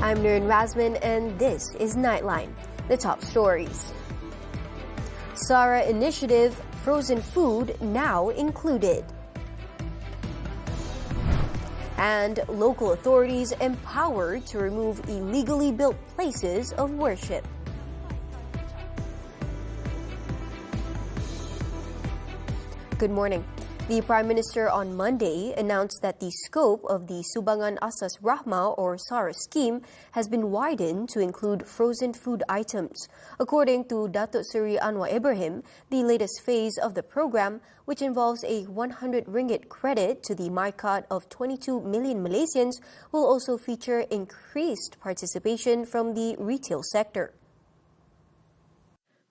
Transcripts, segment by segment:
I'm Nurin Razmyn, and this is Nightline, the top stories. Sara initiative, frozen food now included. And local authorities empowered to remove illegally built places of worship. Good morning. The Prime Minister on Monday announced that the scope of the Sumbangan Asas Rahmah or Sara scheme has been widened to include frozen food items. According to Datuk Seri Anwar Ibrahim, the latest phase of the program, which involves a 100 ringgit credit to the MyCard of 22 million Malaysians, will also feature increased participation from the retail sector.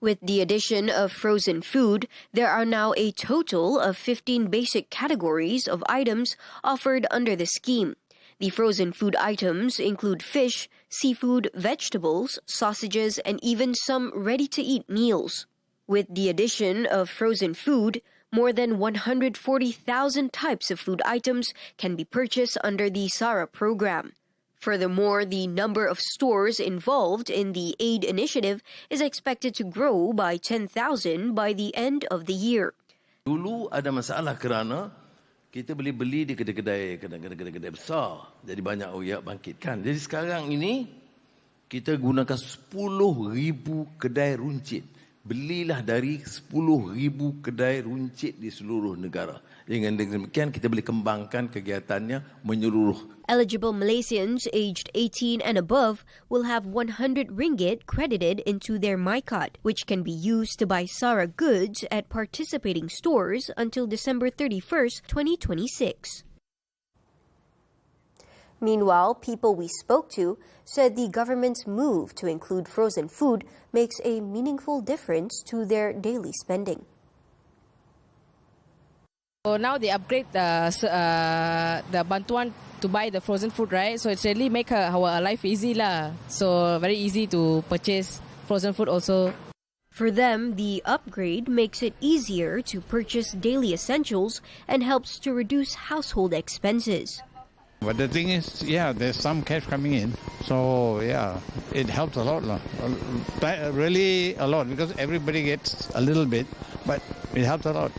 With the addition of frozen food, there are now a total of 15 basic categories of items offered under the scheme. The frozen food items include fish, seafood, vegetables, sausages, and even some ready-to-eat meals. With the addition of frozen food, more than 140,000 types of food items can be purchased under the Sara program. Furthermore, the number of stores involved in the aid initiative is expected to grow by 10,000 by the end of the year. Dulu ada masalah kerana kita boleh beli di kedai-kedai besar. Jadi banyak orang bangkitkan. Jadi sekarang ini kita gunakan 10,000 kedai runcit. Belilah dari 10,000 kedai runcit di seluruh negara. Dengan demikian kita boleh kembangkan kegiatannya menyeluruh. Eligible Malaysians aged 18 and above will have 100 ringgit credited into their MyCard, which can be used to buy Sara goods at participating stores until December 31st, 2026. Meanwhile, people we spoke to said the government's move to include frozen food makes a meaningful difference to their daily spending. So now they upgrade the bantuan to buy the frozen food, right? So it's really make our life easy lah. So very easy to purchase frozen food also. For them, the upgrade makes it easier to purchase daily essentials and helps to reduce household expenses. But the thing is, there's some cash coming in. So, it helps a lot. Really a lot, because everybody gets a little bit, but it helps a lot.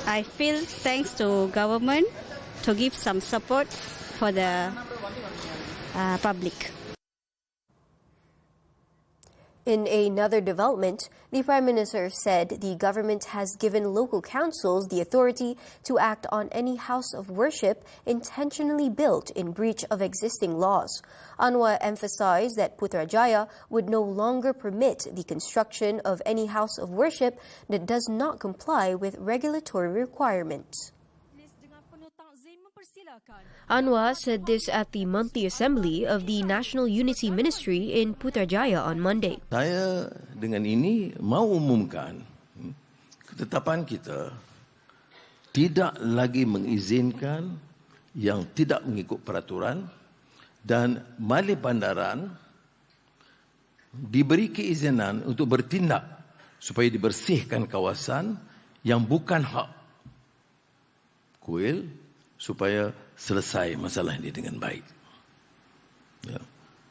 I feel thanks to government to give some support for the public. In another development, the Prime Minister said the government has given local councils the authority to act on any house of worship intentionally built in breach of existing laws. Anwar emphasized that Putrajaya would no longer permit the construction of any house of worship that does not comply with regulatory requirements. Anwar said this at the monthly assembly of the National Unity Ministry in Putrajaya on Monday. Saya dengan ini mahu umumkan ketetapan kita tidak lagi mengizinkan yang tidak mengikut peraturan dan Malik Bandaran diberi keizinan untuk bertindak supaya dibersihkan kawasan yang bukan hak kuil supaya selesai masalah ini dengan baik. Ya.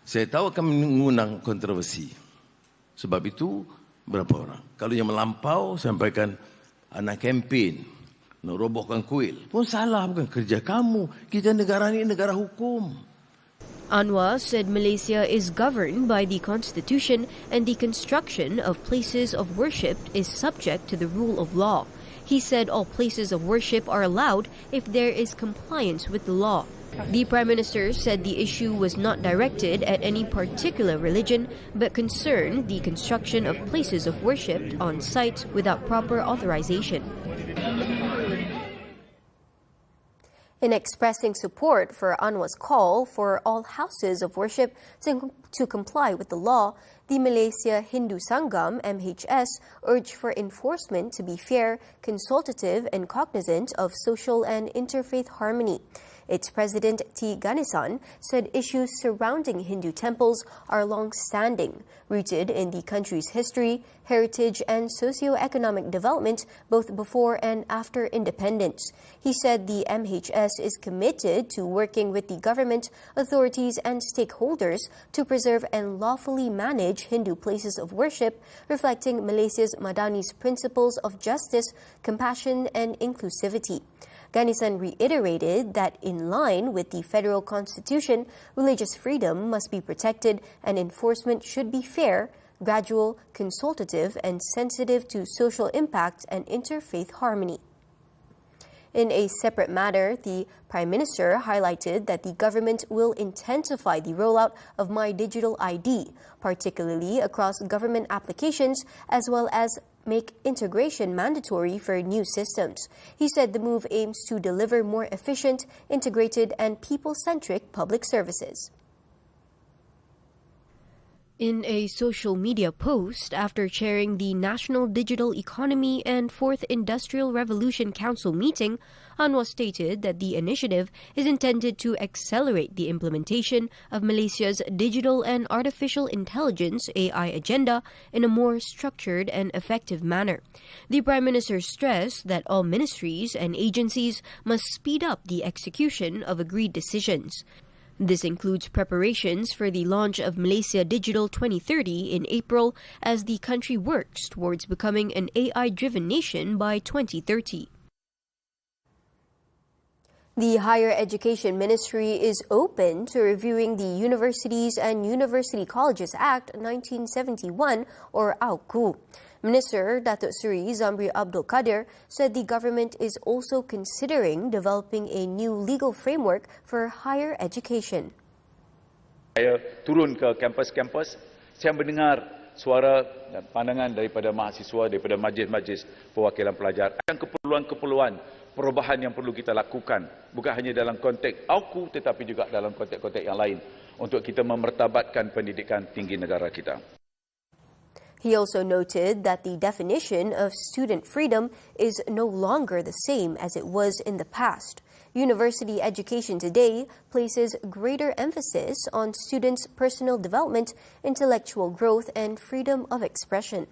Saya tahu akan mengundang kontroversi. Sebab itu, berapa orang? Kalau yang melampau, sampaikan anak kempen, nak robohkan kuil. Pun salah, bukan kerja kamu. Kita negara ini negara hukum. Anwar said Malaysia is governed by the Constitution and the construction of places of worship is subject to the rule of law. He said all places of worship are allowed if there is compliance with the law. The Prime Minister said the issue was not directed at any particular religion, but concerned the construction of places of worship on sites without proper authorization. In expressing support for Anwar's call for all houses of worship to comply with the law, the Malaysia Hindu Sangam (MHS) urged for enforcement to be fair, consultative, and cognizant of social and interfaith harmony. Its president, T. Ganesan, said issues surrounding Hindu temples are long-standing, rooted in the country's history, heritage and socio-economic development both before and after independence. He said the MHS is committed to working with the government, authorities and stakeholders to preserve and lawfully manage Hindu places of worship, reflecting Malaysia's Madani's principles of justice, compassion and inclusivity. Ganesan reiterated that in line with the federal constitution, religious freedom must be protected and enforcement should be fair, gradual, consultative and sensitive to social impact and interfaith harmony. In a separate matter, the Prime Minister highlighted that the government will intensify the rollout of My Digital ID, particularly across government applications, as well as make integration mandatory for new systems. He said the move aims to deliver more efficient, integrated and people-centric public services. In a social media post after chairing the National Digital Economy and Fourth Industrial Revolution Council meeting, Anwar stated that the initiative is intended to accelerate the implementation of Malaysia's digital and artificial intelligence AI agenda in a more structured and effective manner. The Prime Minister stressed that all ministries and agencies must speed up the execution of agreed decisions. This includes preparations for the launch of Malaysia Digital 2030 in April as the country works towards becoming an AI-driven nation by 2030. The Higher Education Ministry is open to reviewing the Universities and University Colleges Act 1971 or AUKU. Minister Datuk Seri Zamri Abdul Kadir said the government is also considering developing a new legal framework for higher education. Saya turun ke kampus-kampus, saya mendengar suara dan pandangan daripada mahasiswa, daripada majlis-majlis perwakilan pelajar akan keperluan-keperluan perubahan yang perlu kita lakukan, bukan hanya dalam konteks AUKU tetapi juga dalam konteks-konteks yang lain untuk kita memertabatkan pendidikan tinggi negara kita. He also noted that the definition of student freedom is no longer the same as it was in the past. University education today places greater emphasis on students' personal development, intellectual growth, and freedom of expression.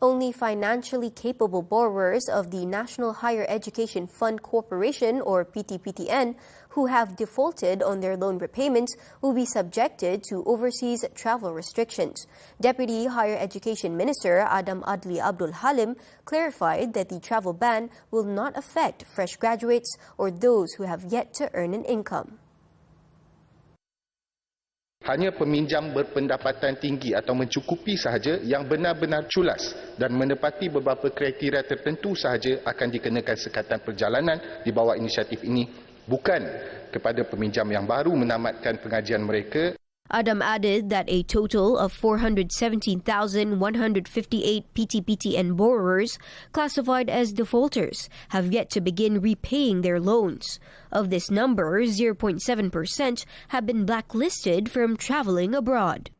Only financially capable borrowers of the National Higher Education Fund Corporation, or PTPTN, who have defaulted on their loan repayments will be subjected to overseas travel restrictions. Deputy Higher Education Minister Adam Adli Abdul Halim clarified that the travel ban will not affect fresh graduates or those who have yet to earn an income. Hanya peminjam berpendapatan tinggi atau mencukupi sahaja yang benar-benar culas dan menepati beberapa kriteria tertentu sahaja akan dikenakan sekatan perjalanan di bawah inisiatif ini, bukan kepada peminjam yang baru menamatkan pengajian mereka. Adam added that a total of 417,158 PTPTN borrowers classified as defaulters have yet to begin repaying their loans. Of this number, 0.7% have been blacklisted from traveling abroad.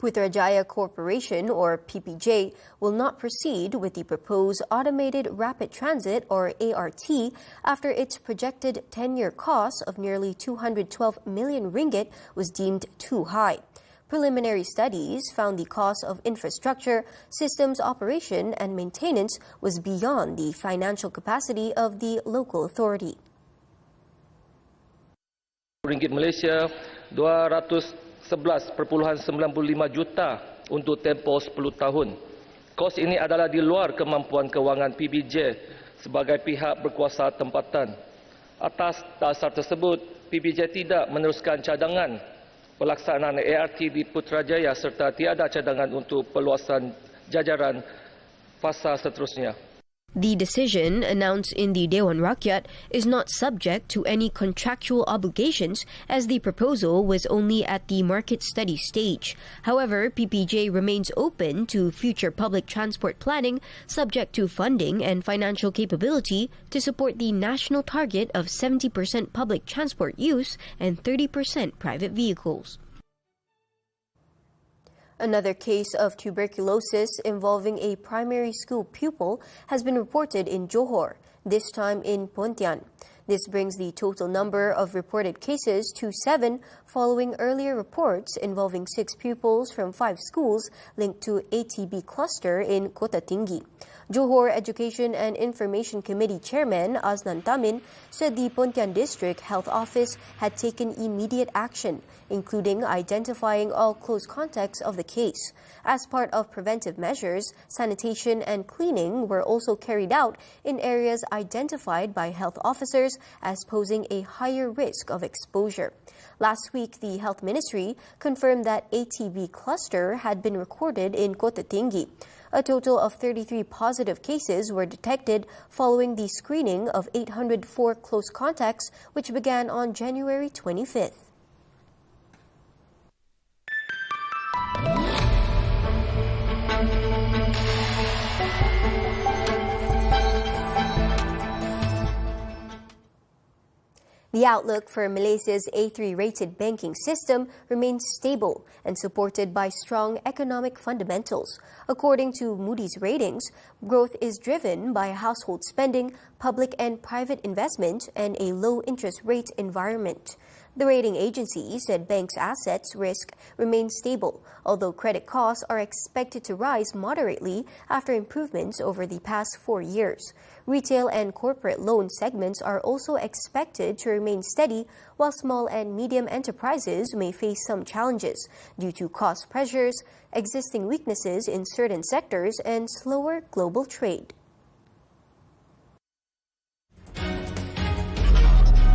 Putrajaya Corporation, or PPJ, will not proceed with the proposed Automated Rapid Transit, or ART, after its projected 10-year cost of nearly 212 million ringgit was deemed too high. Preliminary studies found the cost of infrastructure, systems operation and maintenance was beyond the financial capacity of the local authority. Ringgit Malaysia 211.95 juta untuk tempoh 10 tahun. Kos ini adalah di luar kemampuan kewangan PBJ sebagai pihak berkuasa tempatan. Atas dasar tersebut, PBJ tidak meneruskan cadangan pelaksanaan ART di Putrajaya serta tiada cadangan untuk perluasan jajaran fasa seterusnya. The decision, announced in the Dewan Rakyat, is not subject to any contractual obligations as the proposal was only at the market study stage. However, PPJ remains open to future public transport planning subject to funding and financial capability to support the national target of 70% public transport use and 30% private vehicles. Another case of tuberculosis involving a primary school pupil has been reported in Johor, this time in Pontian. This brings the total number of reported cases to 7, following earlier reports involving 6 pupils from 5 schools linked to ATB cluster in Kota Tinggi. Johor Education and Information Committee Chairman Azlan Tamin said the Pontian District Health Office had taken immediate action, including identifying all close contacts of the case. As part of preventive measures, sanitation and cleaning were also carried out in areas identified by health officers as posing a higher risk of exposure. Last week, the Health Ministry confirmed that ATB cluster had been recorded in Kota Tinggi. A total of 33 positive cases were detected following the screening of 804 close contacts, which began on January 25th. The outlook for Malaysia's A3-rated banking system remains stable and supported by strong economic fundamentals. According to Moody's ratings, growth is driven by household spending, public and private investment, and a low-interest rate environment. The rating agency said banks' assets risk remains stable, although credit costs are expected to rise moderately after improvements over the past 4 years. Retail and corporate loan segments are also expected to remain steady, while small and medium enterprises may face some challenges due to cost pressures, existing weaknesses in certain sectors, and slower global trade.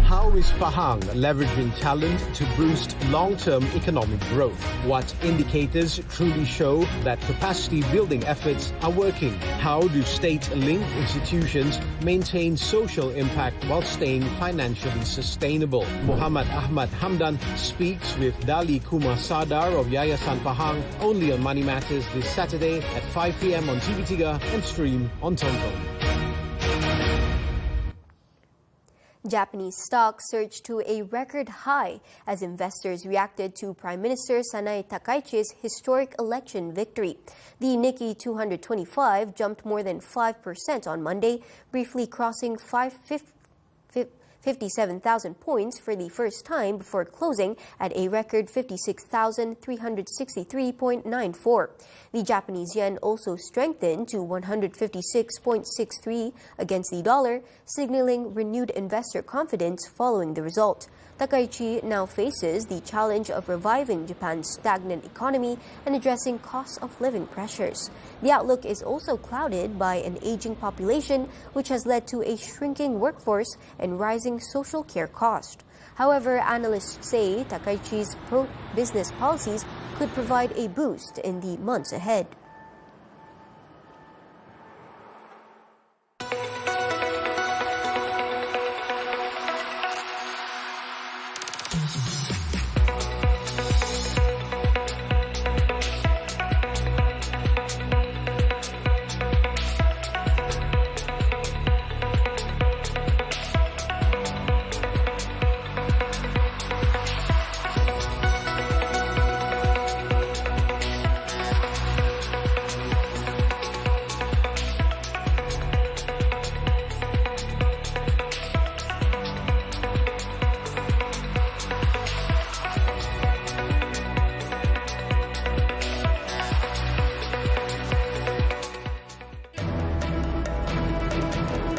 How is Pahang leveraging talent to boost long-term economic growth? What indicators truly show that capacity-building efforts are working? How do state-linked institutions maintain social impact while staying financially sustainable? Muhammad Ahmad Hamdan speaks with Dali Kumar Sadar of Yayasan Pahang only on Money Matters this Saturday at 5 p.m. on TV3 and stream on Tonton. Japanese stocks surged to a record high as investors reacted to Prime Minister Sanae Takaichi's historic election victory. The Nikkei 225 jumped more than 5% on Monday, briefly crossing 57,000 points for the first time before closing at a record 56,363.94. The Japanese yen also strengthened to 156.63 against the dollar, signaling renewed investor confidence following the result. Takaichi now faces the challenge of reviving Japan's stagnant economy and addressing cost of living pressures. The outlook is also clouded by an aging population, which has led to a shrinking workforce and rising social care cost. However, analysts say Takaichi's pro-business policies could provide a boost in the months ahead.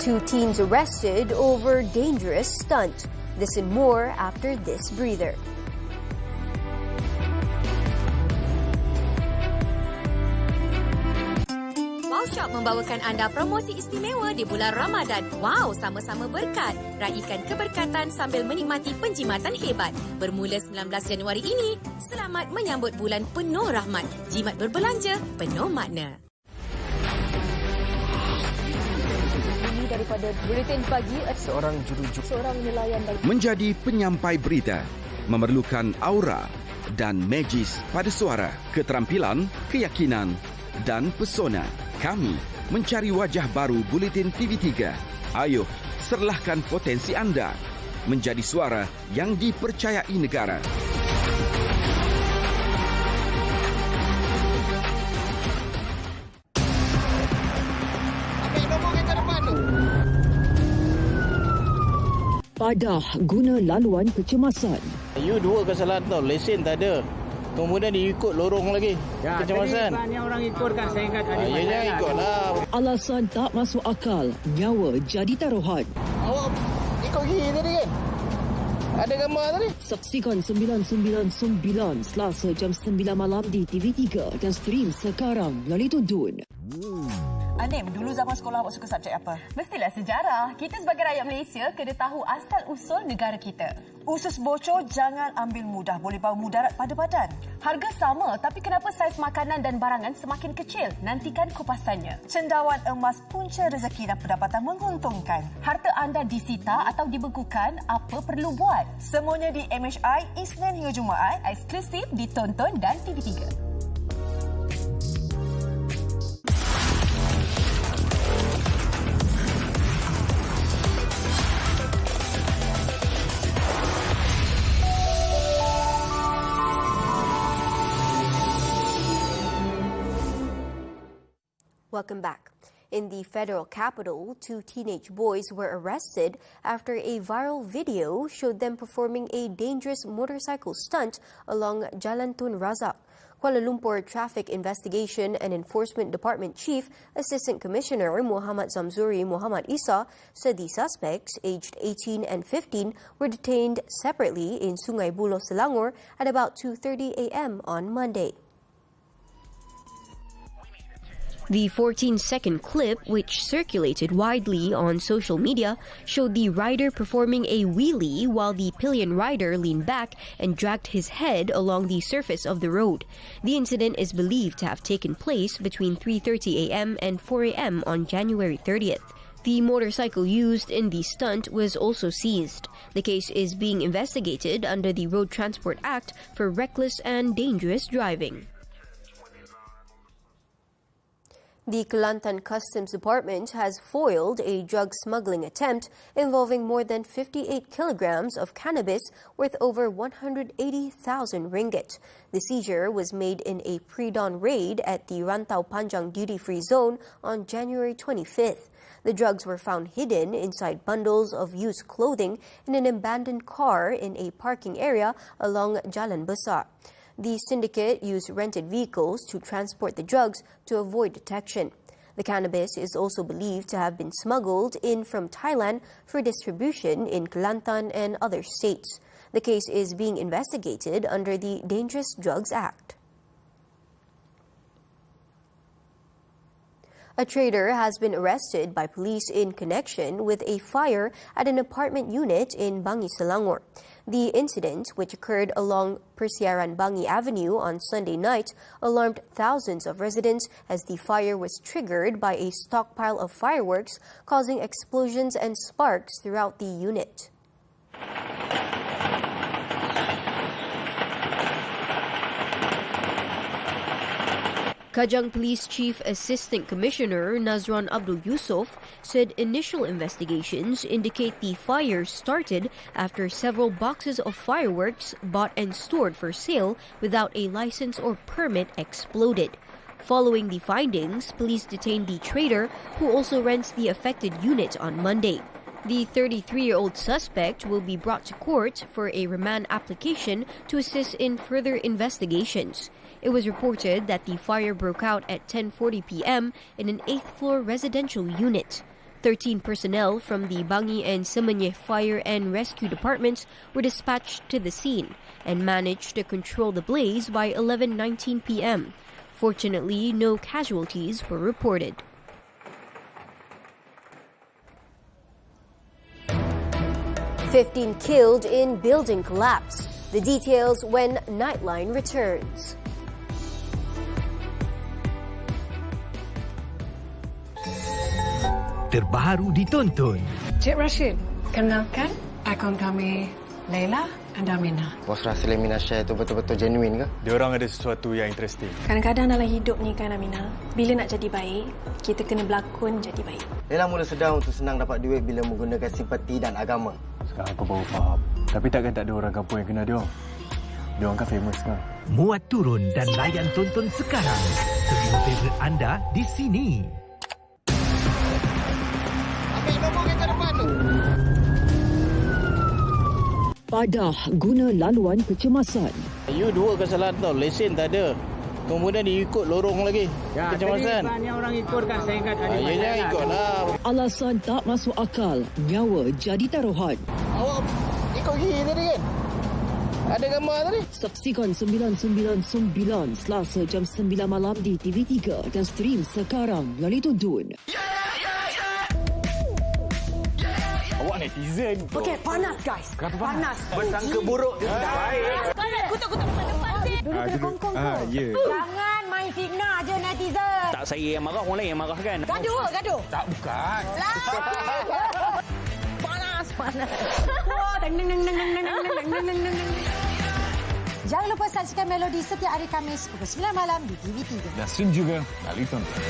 Two teens arrested over dangerous stunt. This and more after this breather. Shop membawakan anda promosi istimewa di bulan Ramadan. Wow, sama-sama berkat. Raikan keberkatan sambil menikmati penjimatan hebat. Bermula 19 Januari ini, selamat menyambut bulan penuh rahmat. Jimat berbelanja penuh makna. Ini daripada Buletin Pagi. Seorang jurujuk, seorang nelayan menjadi penyampai berita memerlukan aura dan magis pada suara, keterampilan, keyakinan dan pesona. Kami mencari wajah baru Buletin TV3. Ayo, serlahkan potensi anda menjadi suara yang dipercayai negara. Padah guna laluan kecemasan. You dua kesalahan tau, lesen tak ada. Kemudian dia ikut lorong lagi. Ya, kecemasan. Tadi banyak orang ikutkan, saya ingat ada Ya, ikutlah. Alasan tak masuk akal, nyawa jadi taruhan. Awak ikut gigi tadi kan? Ada gambar tadi? Saksikan 999 Selasa jam 9 malam di TV3 dan stream sekarang melalui Tuntun. Anim, dulu zaman sekolah awak suka subjek apa? Mestilah sejarah. Kita sebagai rakyat Malaysia kena tahu asal-usul negara kita. Usus bocor jangan ambil mudah, boleh bawa mudarat pada badan. Harga sama, tapi kenapa saiz makanan dan barangan semakin kecil? Nantikan kupasannya. Cendawan emas punca rezeki dan pendapatan menguntungkan. Harta anda disita atau dibekukan, apa perlu buat? Semuanya di MHI, Isnin hingga Jumaat, eksklusif di Tonton dan TV3. Welcome back. In the federal capital, 2 teenage boys were arrested after a viral video showed them performing a dangerous motorcycle stunt along Jalan Tun Razak. Kuala Lumpur Traffic Investigation and Enforcement Department Chief Assistant Commissioner Muhammad Zamzuri Muhammad Isa said the suspects, aged 18 and 15, were detained separately in Sungai Buloh, Selangor at about 2:30 a.m. on Monday. The 14-second clip, which circulated widely on social media, showed the rider performing a wheelie while the pillion rider leaned back and dragged his head along the surface of the road. The incident is believed to have taken place between 3:30 a.m. and 4 a.m. on January 30th. The motorcycle used in the stunt was also seized. The case is being investigated under the Road Transport Act for reckless and dangerous driving. The Kelantan Customs Department has foiled a drug smuggling attempt involving more than 58 kilograms of cannabis worth over 180,000 ringgit. The seizure was made in a pre-dawn raid at the Rantau Panjang duty-free zone on January 25th. The drugs were found hidden inside bundles of used clothing in an abandoned car in a parking area along Jalan Besar. The syndicate used rented vehicles to transport the drugs to avoid detection. The cannabis is also believed to have been smuggled in from Thailand for distribution in Kelantan and other states. The case is being investigated under the Dangerous Drugs Act. A trader has been arrested by police in connection with a fire at an apartment unit in Bangi, Selangor. The incident, which occurred along Persiaran Bangi Avenue on Sunday night, alarmed thousands of residents as the fire was triggered by a stockpile of fireworks, causing explosions and sparks throughout the unit. Kajang Police Chief Assistant Commissioner Nazron Abdul Yusof said initial investigations indicate the fire started after several boxes of fireworks bought and stored for sale without a license or permit exploded. Following the findings, police detained the trader, who also rents the affected unit, on Monday. The 33-year-old suspect will be brought to court for a remand application to assist in further investigations. It was reported that the fire broke out at 10:40 p.m. in an 8th-floor residential unit. 13 personnel from the Bangi and Semenyih Fire and Rescue Departments were dispatched to the scene and managed to control the blaze by 11:19 p.m. Fortunately, no casualties were reported. "15 killed in building collapse. The details when Nightline returns." Terbaru ditonton. Cik Rashid, kenalkan akaun kami Laila dan Amina. Bos rasa Amina share tu betul-betul genuine ke? Dia orang ada sesuatu yang interesting. Kadang-kadang dalam hidup ni kan Amina, bila nak jadi baik, kita kena berlakon jadi baik. Laila mula sedar untuk senang dapat duit bila menggunakan simpati dan agama. Sekarang aku baru faham. Tapi takkan tak ada orang kampung yang kenal dia orang. Dia orang kan famous kan? Muat turun dan layan tonton sekarang. Semua favourite anda di sini. Padah guna laluan kecemasan. You dua kesalahan tau, lesen tak ada. Kemudian dia ikut lorong lagi. Ya, kecemasan. tadi banyak orang ikutkan saya ingat ada Ya, jangan ikutlah. Alasan tak masuk akal, nyawa jadi taruhan. Awak ikut gigi tadi kan? Ada gambar tadi? Saksikan 999 Selasa jam 9 malam di TV3 dan stream sekarang melalui Tuntun. Awak netizen. Okey, panas guys. Kenapa panas? Bersangka buruk je. Baik. Kutuk-kutuk depan sini. Dulu kena kongkong tu. Ya. Jangan main fitnah je netizen. Tak saya yang marah, orang lain yang marah kan? Gaduh. Tak, bukan. Panas. Wah, deng. Jangan lupa saksikan Melodi setiap hari Khamis pukul 9 malam di TV3. Dan stream juga melalui Tonton.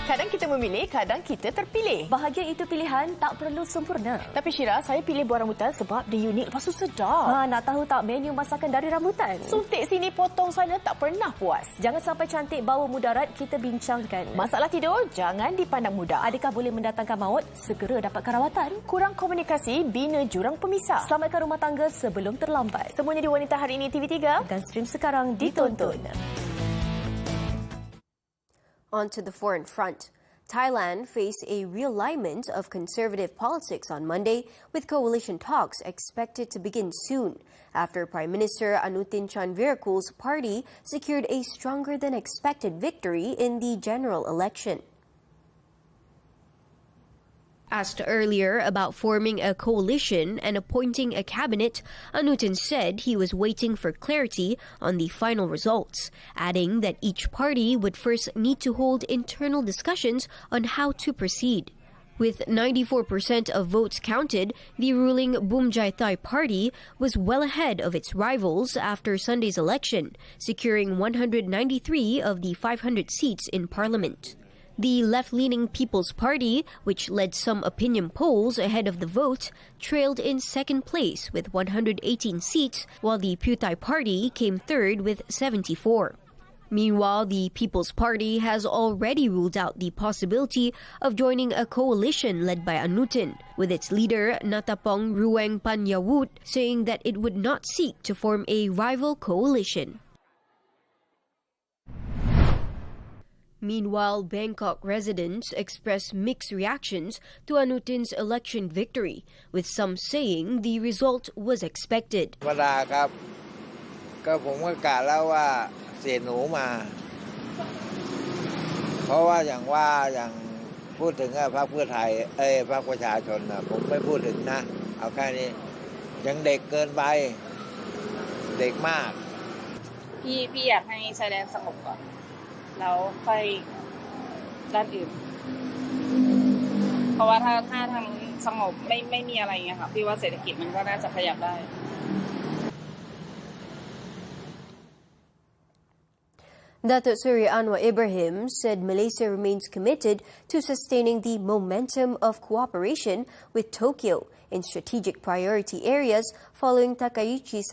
Kadang kita memilih, kadang kita terpilih. Bahagia itu pilihan, tak perlu sempurna. Tapi Syira, saya pilih buah rambutan sebab dia unik lepas tu sedap. Nak tahu tak menu masakan dari rambutan? Suntik sini, potong sana, tak pernah puas. Jangan sampai cantik bawa mudarat, kita bincangkan. Masalah tidur, jangan dipandang mudah. Adakah boleh mendatangkan maut? Segera dapatkan rawatan. Kurang komunikasi, bina jurang pemisah. Selamatkan rumah tangga sebelum terlambat. Semuanya di Wanita Hari Ini TV3 dan stream sekarang ditonton. On to the foreign front. Thailand faced a realignment of conservative politics on Monday, with coalition talks expected to begin soon, after Prime Minister Anutin Chanvirakul's party secured a stronger than expected victory in the general election. Asked earlier about forming a coalition and appointing a cabinet, Anutin said he was waiting for clarity on the final results, adding that each party would first need to hold internal discussions on how to proceed. With 94% of votes counted, the ruling Bumjai Thai party was well ahead of its rivals after Sunday's election, securing 193 of the 500 seats in parliament. The left-leaning People's Party, which led some opinion polls ahead of the vote, trailed in second place with 118 seats, while the Pheu Thai Party came third with 74. Meanwhile, the People's Party has already ruled out the possibility of joining a coalition led by Anutin, with its leader Natapong Rueng Panyawut saying that it would not seek to form a rival coalition. Meanwhile, Bangkok residents expressed mixed reactions to Anutin's election victory, with some saying the result was expected. ก็ผมก็กะแล้วว่าเสียหนูมาเพราะว่าอย่างพูดถึงพรรคเพื่อไทยพรรคประชาชนผมไม่พูดถึงนะเอาแค่นี้ยังเด็กเกินไปเด็กมาก พี่อยากให้ชายแดนสงบก่อนแล้วค่อยด้านอื่นเพราะว่าถ้าทางสงบไม่มีอะไรเงี้ยค่ะพี่ว่าเศรษฐกิจมันก็น่าจะขยับได้ Datuk Seri Anwar Ibrahim said Malaysia remains committed to sustaining the momentum of cooperation with Tokyo in strategic priority areas following Takaichi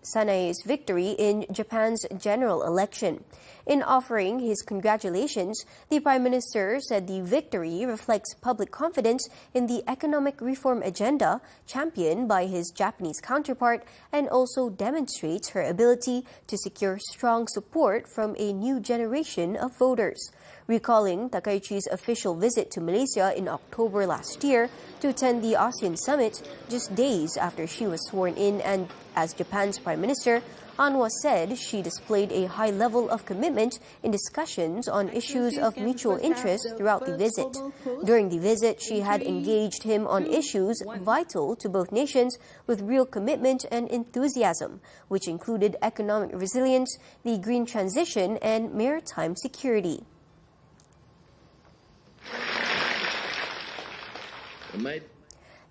Sanae's victory in Japan's general election. In offering his congratulations, the Prime Minister said the victory reflects public confidence in the economic reform agenda championed by his Japanese counterpart and also demonstrates her ability to secure strong support from a new generation of voters. Recalling Takaichi's official visit to Malaysia in October last year to attend the ASEAN summit just days after she was sworn in and as Japan's Prime Minister, Anwar said she displayed a high level of commitment in discussions on issues of mutual interest throughout the visit. During the visit, she had engaged him on issues vital to both nations with real commitment and enthusiasm, which included economic resilience, the green transition, and maritime security.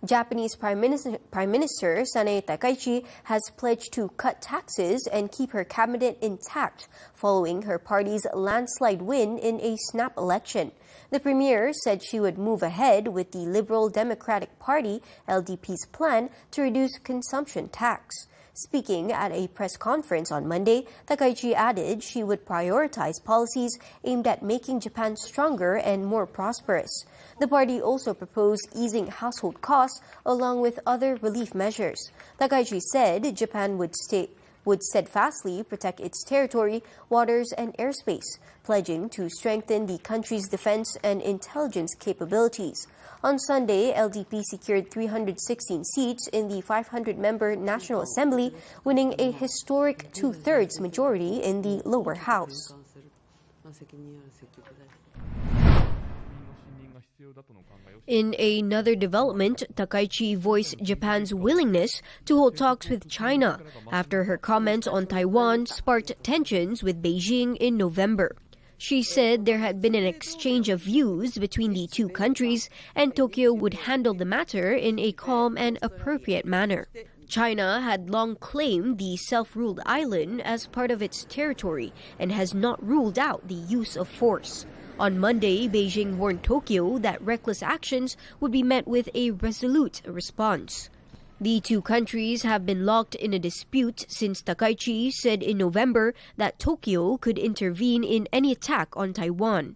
Japanese Prime Minister Sanae Takaichi has pledged to cut taxes and keep her cabinet intact following her party's landslide win in a snap election. The premier said she would move ahead with the Liberal Democratic Party LDP's plan to reduce consumption tax. Speaking at a press conference on Monday, Takaichi added she would prioritize policies aimed at making Japan stronger and more prosperous. The party also proposed easing household costs along with other relief measures. Takaichi said Japan would steadfastly protect its territory, waters and airspace, pledging to strengthen the country's defense and intelligence capabilities. On Sunday, LDP secured 316 seats in the 500-member National Assembly, winning a historic two-thirds majority in the lower house. In another development, Takaichi voiced Japan's willingness to hold talks with China after her comments on Taiwan sparked tensions with Beijing in November. She said there had been an exchange of views between the two countries and Tokyo would handle the matter in a calm and appropriate manner. China had long claimed the self-ruled island as part of its territory and has not ruled out the use of force. On Monday, Beijing warned Tokyo that reckless actions would be met with a resolute response. The two countries have been locked in a dispute since Takaichi said in November that Tokyo could intervene in any attack on Taiwan.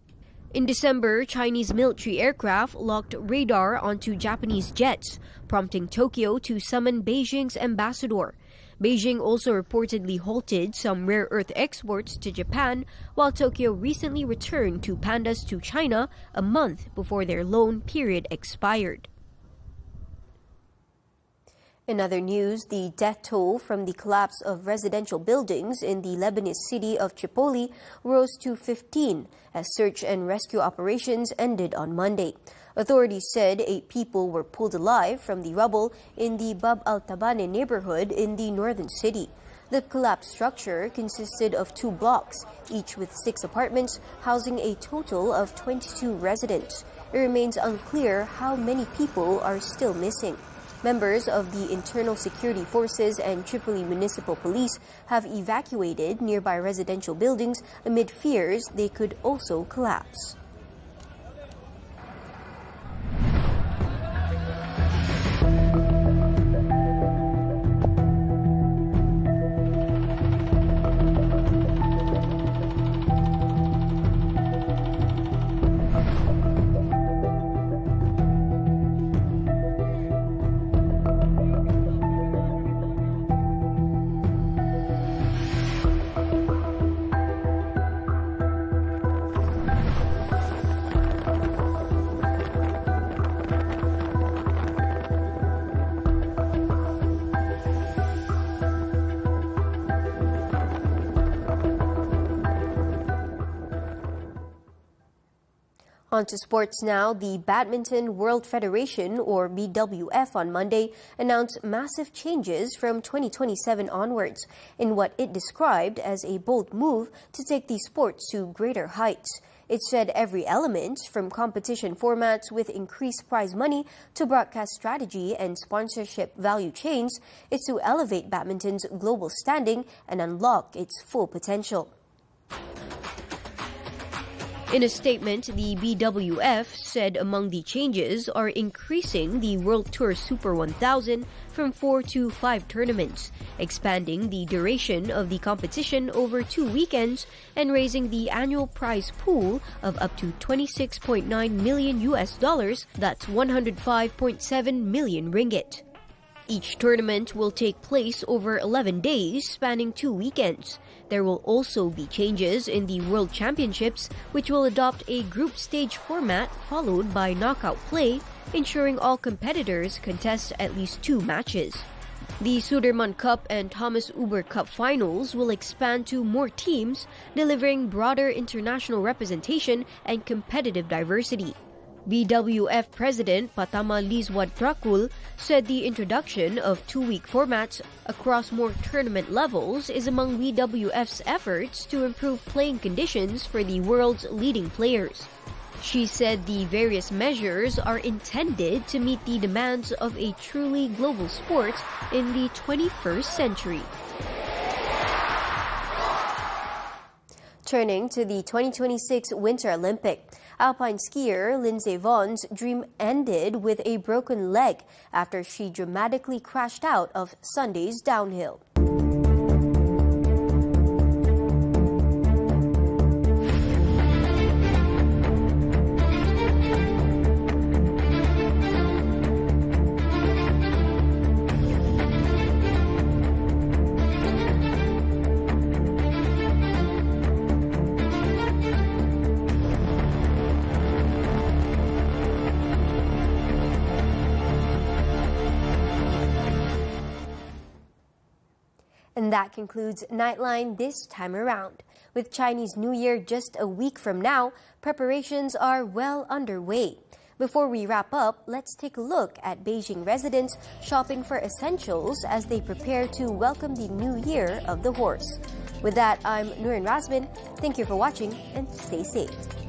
In December, Chinese military aircraft locked radar onto Japanese jets, prompting Tokyo to summon Beijing's ambassador. Beijing also reportedly halted some rare earth exports to Japan, while Tokyo recently returned two pandas to China a month before their loan period expired. In other news, the death toll from the collapse of residential buildings in the Lebanese city of Tripoli rose to 15 as search and rescue operations ended on Monday. Authorities said 8 people were pulled alive from the rubble in the Bab al-Tabane neighborhood in the northern city. The collapsed structure consisted of 2 blocks, each with 6 apartments, housing a total of 22 residents. It remains unclear how many people are still missing. Members of the Internal Security Forces and Tripoli Municipal Police have evacuated nearby residential buildings amid fears they could also collapse. On to sports now. The Badminton World Federation, or BWF, on Monday announced massive changes from 2027 onwards in what it described as a bold move to take the sport to greater heights. It said every element, from competition formats with increased prize money to broadcast strategy and sponsorship value chains, is to elevate badminton's global standing and unlock its full potential. In a statement, the BWF said among the changes are increasing the World Tour Super 1000 from 4 to 5 tournaments, expanding the duration of the competition over 2 weekends, and raising the annual prize pool of up to $26.9 million US, that's 105.7 million ringgit. Each tournament will take place over 11 days, spanning 2 weekends. There will also be changes in the World Championships, which will adopt a group stage format followed by knockout play, ensuring all competitors contest at least 2 matches. The Sudirman Cup and Thomas Uber Cup finals will expand to more teams, delivering broader international representation and competitive diversity. BWF President Patama Lizwad Prakul said the introduction of 2-week formats across more tournament levels is among BWF's efforts to improve playing conditions for the world's leading players. She said the various measures are intended to meet the demands of a truly global sport in the 21st century. Turning to the 2026 Winter Olympic, alpine skier Lindsey Vonn's dream ended with a broken leg after she dramatically crashed out of Sunday's downhill. And that concludes Nightline this time around. With Chinese New Year just a week from now, preparations are well underway. Before we wrap up, let's take a look at Beijing residents shopping for essentials as they prepare to welcome the new year of the horse. With that, I'm Nurin Razmyn. Thank you for watching and stay safe.